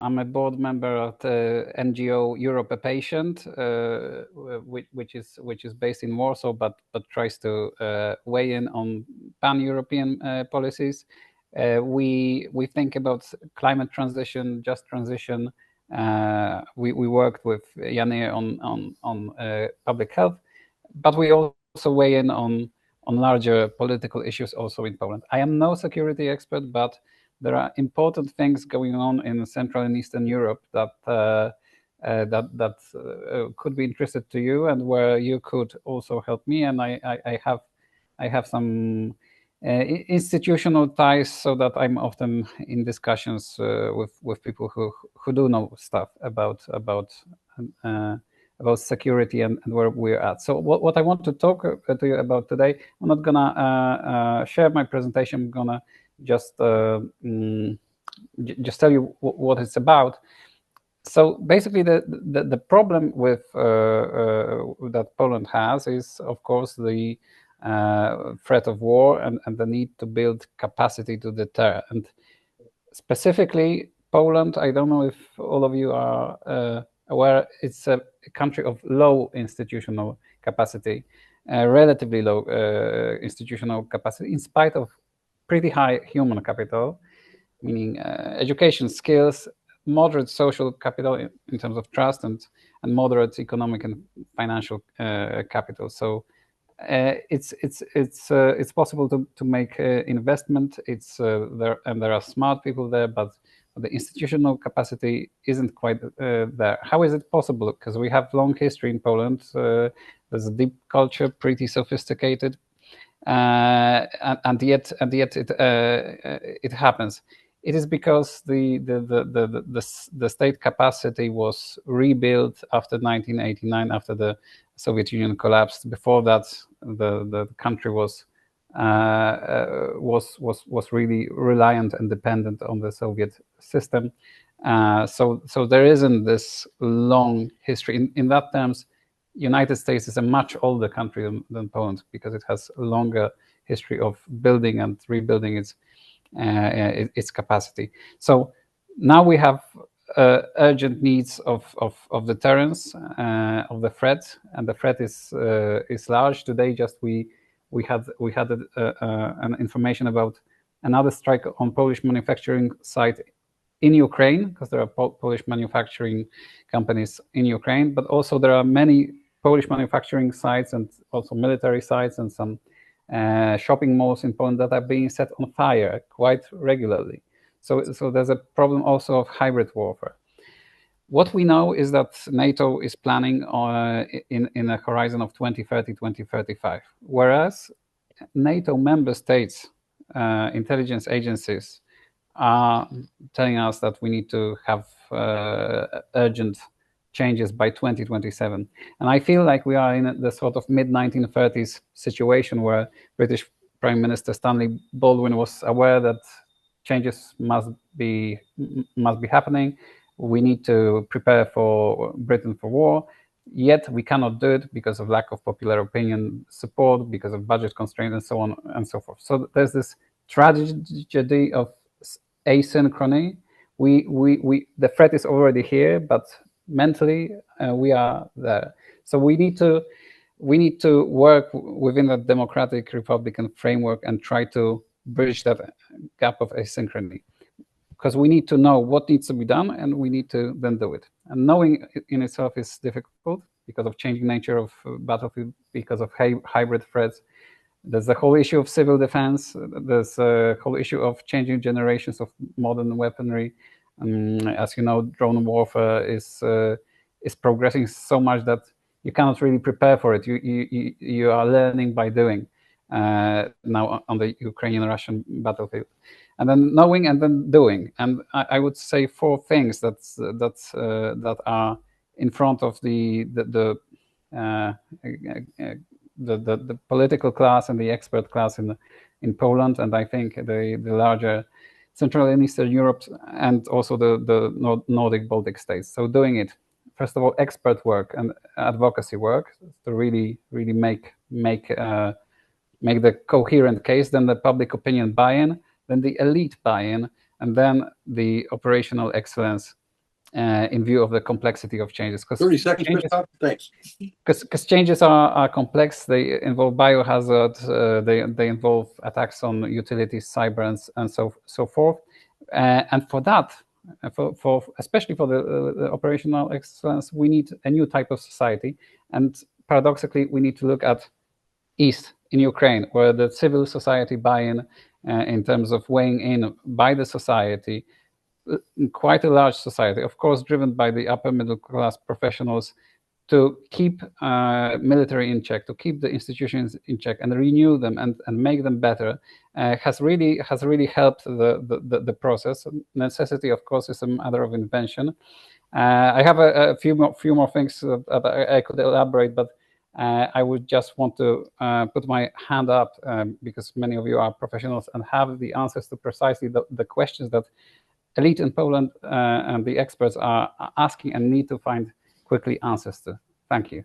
I'm a board member at NGO Europe a Patient, which is based in Warsaw, but tries to weigh in on pan-European policies. We think about climate transition, just transition. We worked with Janne on public health, but we also weigh in on larger political issues also in Poland. I am no security expert, but there are important things going on in Central and Eastern Europe that could be interested to you, and where you could also help me. And I have some institutional ties, so that I'm often in discussions with people who do know stuff about security and where we're at. So what I want to talk to you about today, I'm not gonna share my presentation. I'm gonna just tell you what it's about. So basically, the problem with that Poland has is, of course, the threat of war and the need to build capacity to deter. And specifically, Poland, I don't know if all of you are aware, it's a country of low institutional capacity, relatively low institutional capacity, in spite of pretty high human capital, meaning education, skills, moderate social capital in terms of trust, and moderate economic and financial capital. So it's possible to make investment. It's there, and there are smart people there, but the institutional capacity isn't quite there. How is it possible? Because we have long history in Poland. There's a deep culture, pretty sophisticated, and yet it happens. It is because the state capacity was rebuilt after 1989, after the Soviet Union collapsed. Before that, the country was really reliant and dependent on the Soviet system. So there isn't this long history. In that terms, United States is a much older country than Poland, because it has a longer history of building and rebuilding its capacity. So now we have urgent needs of deterrence of the threat, and the threat is large. Today, just we had an information about another strike on Polish manufacturing site in Ukraine, because there are Polish manufacturing companies in Ukraine, but also there are many Polish manufacturing sites and also military sites and some shopping malls in Poland that are being set on fire quite regularly. So there's a problem also of hybrid warfare. What we know is that NATO is planning in a horizon of 2030, 2035, whereas NATO member states, intelligence agencies, are telling us that we need to have urgent changes by 2027. And I feel like we are in the sort of mid-1930s situation where British Prime Minister Stanley Baldwin was aware that changes must be happening. We need to prepare for Britain for war, yet we cannot do it because of lack of popular opinion support, because of budget constraints, and so on and so forth. So there's this tragedy of asynchrony. The threat is already here, but mentally we are there. So we need to work within that democratic republican framework and try to bridge that gap of asynchrony, because we need to know what needs to be done, and we need to then do it. And knowing in itself is difficult because of changing nature of battlefield, because of hybrid threats. There's the whole issue of civil defense. There's a whole issue of changing generations of modern weaponry. As you know, drone warfare is progressing so much that you cannot really prepare for it. You are learning by doing now on the Ukrainian-Russian battlefield, and then knowing and then doing. And I would say four things that are in front of the political class and the expert class in Poland, and I think the larger Central and Eastern Europe, and also the Nordic Baltic states. So doing it, first of all, expert work and advocacy work to really make the coherent case, then the public opinion buy-in, then the elite buy-in, and then the operational excellence in view of the complexity of changes. 30 seconds, Krzysztof. Thanks. Because changes are complex. They involve biohazard. They involve attacks on utilities, cyber, and so forth. And for that, for especially for the operational excellence, we need a new type of society. And paradoxically, we need to look at East in Ukraine, where the civil society buy-in in terms of weighing in by the society, quite a large society, of course, driven by the upper middle class professionals, to keep military in check, to keep the institutions in check, and renew them and make them better, has really helped the process. Necessity, of course, is a matter of invention. I have a few more things that I could elaborate, but I would just want to put my hand up because many of you are professionals and have the answers to precisely the questions that elite in Poland and the experts are asking and need to find quickly answers to. Thank you.